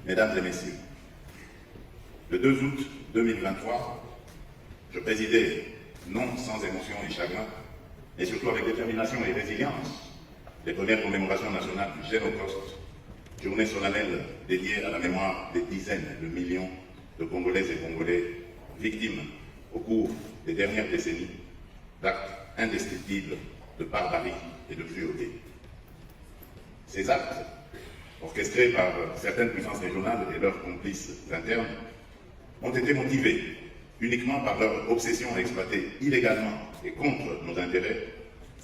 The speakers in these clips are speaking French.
Mesdames et Messieurs, le 2 août 2023, je présidais, non sans émotion et chagrin, et surtout avec détermination et résilience, les premières commémorations nationales du Génocide, journée solennelle dédiée à la mémoire des dizaines de millions de Congolaises et Congolais victimes au cours des dernières décennies d'actes indescriptibles de barbarie et de cruauté. Ces actes, orchestrés par certaines puissances régionales et leurs complices internes, ont été motivés uniquement par leur obsession à exploiter illégalement et contre nos intérêts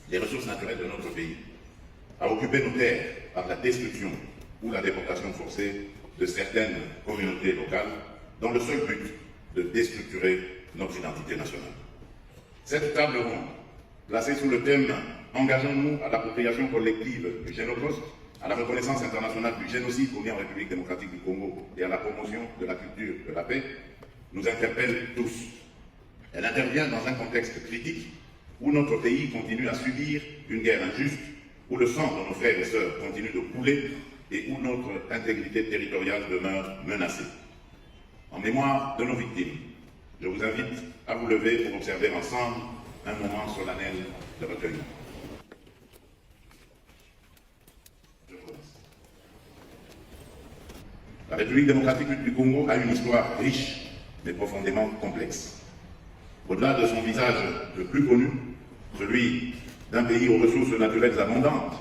les ressources naturelles de notre pays, à occuper nos terres par la destruction ou la déportation forcée de certaines communautés locales dans le seul but de déstructurer notre identité nationale. Cette table ronde, placée sous le thème « Engageons-nous à l'appropriation collective du Génocide, à la reconnaissance internationale du génocide commis en République démocratique du Congo et à la promotion de la culture de la paix », nous interpelle tous. Elle intervient dans un contexte critique où notre pays continue à subir une guerre injuste, où le sang de nos frères et sœurs continue de couler et où notre intégrité territoriale demeure menacée. En mémoire de nos victimes, je vous invite à vous lever pour observer ensemble un moment solennel de recueillement. La République démocratique du Congo a une histoire riche mais profondément complexe. Au-delà de son visage le plus connu, celui d'un pays aux ressources naturelles abondantes,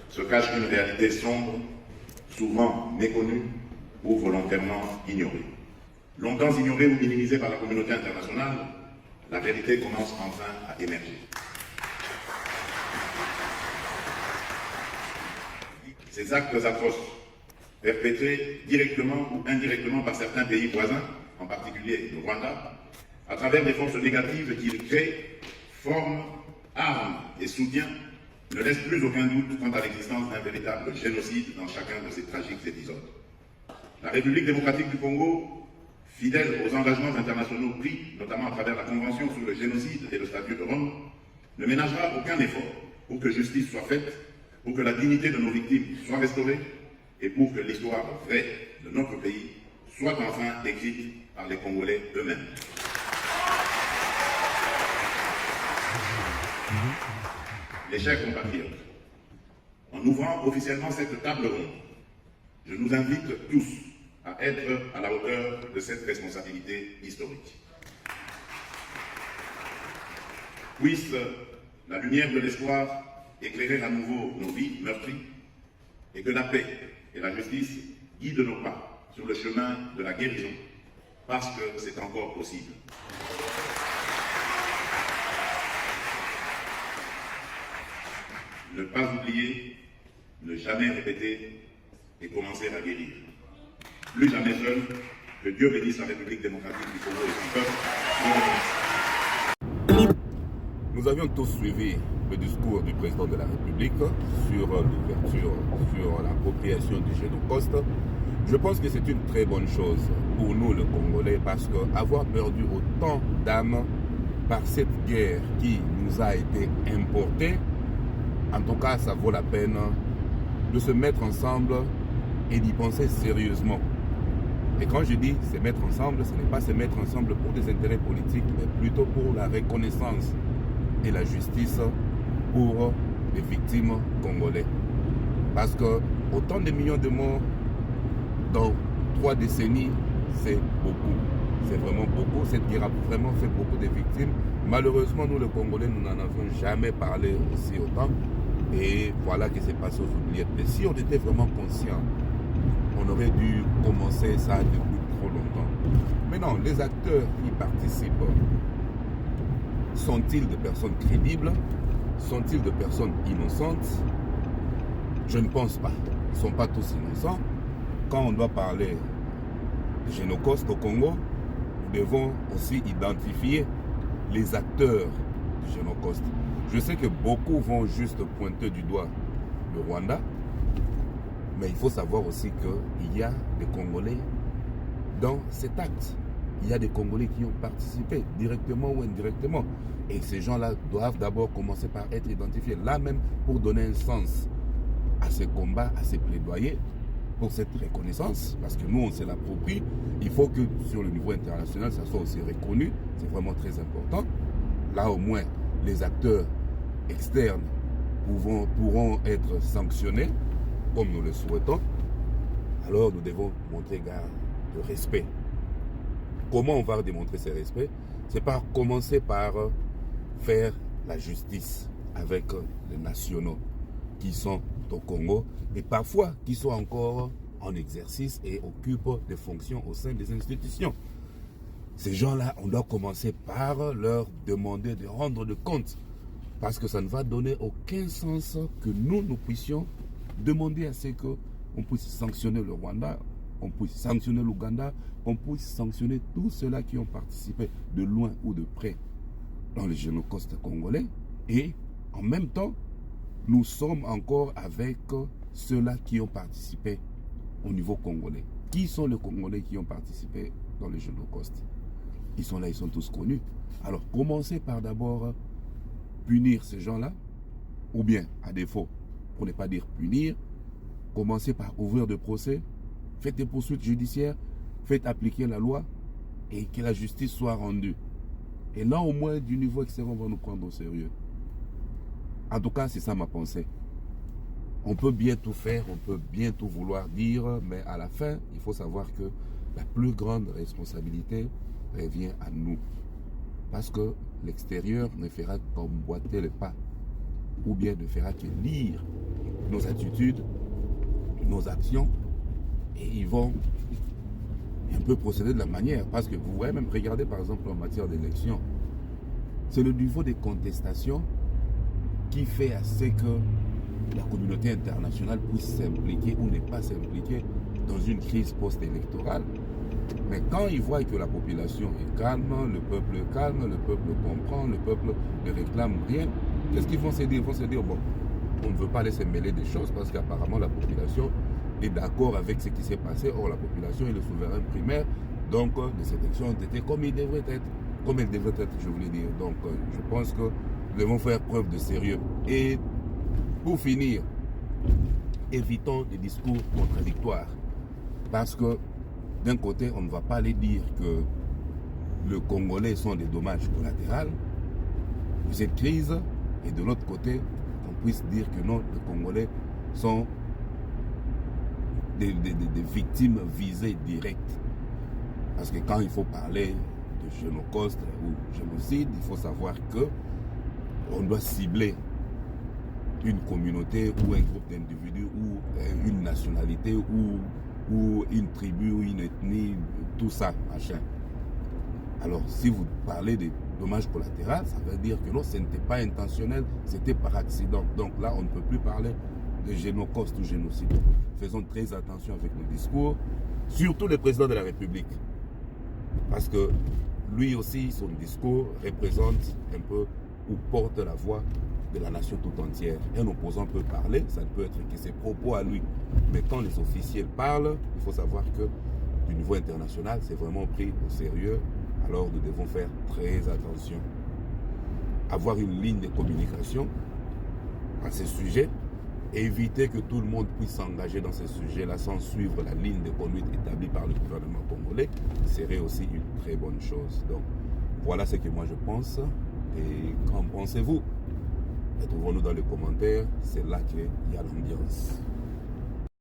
se cache une réalité sombre, souvent méconnue ou volontairement ignorée. Longtemps ignorée ou minimisée par la communauté internationale, la vérité commence enfin à émerger. Ces actes atroces, perpétrés directement ou indirectement par certains pays voisins, en particulier le Rwanda, à travers des forces négatives qu'ils créent, forment, arment et soutiennent, ne laissent plus aucun doute quant à l'existence d'un véritable génocide dans chacun de ces tragiques épisodes. La République démocratique du Congo, fidèle aux engagements internationaux pris, notamment à travers la Convention sur le génocide et le statut de Rome, ne ménagera aucun effort pour que justice soit faite, pour que la dignité de nos victimes soit restaurée et pour que l'histoire vraie de notre pays soit enfin écrite par les Congolais eux-mêmes. Mes chers compatriotes, en ouvrant officiellement cette table ronde, je nous invite tous à être à la hauteur de cette responsabilité historique. Puisse la lumière de l'espoir éclairer à nouveau nos vies meurtries et que la paix et la justice guident nos pas sur le chemin de la guérison, parce que c'est encore possible. Ne pas oublier, ne jamais répéter et commencer à guérir. Plus jamais seul, que Dieu bénisse la République démocratique du Congo et son peuple. Nous avions tous suivi le discours du président de la République sur l'ouverture, sur l'appropriation du Génocide. Je pense que c'est une très bonne chose pour nous, le Congolais, parce qu'avoir perdu autant d'âmes par cette guerre qui nous a été importée, en tout cas, ça vaut la peine de se mettre ensemble et d'y penser sérieusement. Et quand je dis se mettre ensemble, ce n'est pas se mettre ensemble pour des intérêts politiques, mais plutôt pour la reconnaissance et la justice pour les victimes congolais. Parce que autant de millions de morts dans 3 décennies, c'est beaucoup. C'est vraiment beaucoup. Cette guerre a vraiment fait beaucoup de victimes. Malheureusement, nous, les Congolais, nous n'en avons jamais parlé aussi autant. Et voilà que c'est passé aux oubliettes. Mais si on était vraiment conscient, on aurait dû commencer ça depuis trop longtemps. Mais non, les acteurs qui participent, sont-ils des personnes crédibles? Sont-ils des personnes innocentes? Je ne pense pas. Ils ne sont pas tous innocents. Quand on doit parler de Génocide au Congo, nous devons aussi identifier les acteurs du Génocide. Je sais que beaucoup vont juste pointer du doigt le Rwanda, mais il faut savoir aussi qu'il y a des Congolais dans cet acte. Il y a des Congolais qui ont participé directement ou indirectement. Et ces gens-là doivent d'abord commencer par être identifiés. Là même, pour donner un sens à ces combats, à ces plaidoyers, pour cette reconnaissance, parce que nous, on se l'approprie. Il faut que sur le niveau international, ça soit aussi reconnu. C'est vraiment très important. Là, au moins, les acteurs externes pourront être sanctionnés, comme nous le souhaitons. Alors, nous devons montrer de respect. Comment on va démontrer ce respect? C'est par commencer par faire la justice avec les nationaux qui sont au Congo et parfois qui sont encore en exercice et occupent des fonctions au sein des institutions. Ces gens-là, on doit commencer par leur demander de rendre de compte parce que ça ne va donner aucun sens que nous puissions demander à ce qu'on puisse sanctionner le Rwanda, qu'on puisse sanctionner l'Ouganda, qu'on puisse sanctionner tous ceux-là qui ont participé de loin ou de près dans le génocide congolais. Et en même temps, nous sommes encore avec ceux-là qui ont participé au niveau congolais. Qui sont les Congolais qui ont participé dans le génocide? Ils sont là, ils sont tous connus. Alors, commencez par d'abord punir ces gens-là, ou bien, à défaut, pour ne pas dire punir, commencez par ouvrir des procès, faites des poursuites judiciaires, faites appliquer la loi et que la justice soit rendue. Et là, au moins, du niveau extérieur, on va nous prendre au sérieux. En tout cas, c'est ça ma pensée. On peut bien tout faire, on peut bien tout vouloir dire, mais à la fin, il faut savoir que la plus grande responsabilité revient à nous. Parce que l'extérieur ne fera qu'emboîter le pas, ou bien ne fera que lire nos attitudes, nos actions, et ils vont un peu procéder de la manière. Parce que vous voyez, même regardez par exemple en matière d'élection, c'est le niveau des contestations qui fait à ce que la communauté internationale puisse s'impliquer ou ne pas s'impliquer dans une crise post-électorale. Mais quand ils voient que la population est calme, le peuple comprend, le peuple ne réclame rien, qu'est-ce qu'ils vont se dire? Ils vont se dire, bon, on ne veut pas laisser mêler des choses parce qu'apparemment la population est d'accord avec ce qui s'est passé. Or, la population est le souverain primaire, donc les élections ont été comme elles devraient être, je voulais dire. Donc, je pense que nous devons faire preuve de sérieux. Et pour finir, évitons des discours contradictoires. Parce que d'un côté, on ne va pas aller dire que les Congolais sont des dommages collatéraux de cette crise, et de l'autre côté, on puisse dire que non, les Congolais sont des victimes visées directes. Parce que quand il faut parler de génocide ou génocide, il faut savoir que on doit cibler une communauté ou un groupe d'individus ou une nationalité ou une tribu ou une ethnie, tout ça, machin. Alors, si vous parlez de dommages collatéraux, ça veut dire que non, ce n'était pas intentionnel, c'était par accident. Donc là, on ne peut plus parler de génocide ou génocide. Faisons très attention avec nos discours, surtout le président de la République. Parce que lui aussi, son discours représente un peu ou porte la voix de la nation tout entière. Un opposant peut parler, ça ne peut être que ses propos à lui. Mais quand les officiels parlent, il faut savoir que du niveau international, c'est vraiment pris au sérieux. Alors nous devons faire très attention. Avoir une ligne de communication à ce sujet, éviter que tout le monde puisse s'engager dans ce sujet-là sans suivre la ligne de conduite établie par le gouvernement congolais, serait aussi une très bonne chose. Donc voilà ce que moi je pense. Et qu'en pensez-vous? Retrouvons-nous dans les commentaires, c'est là qu'il y a l'ambiance.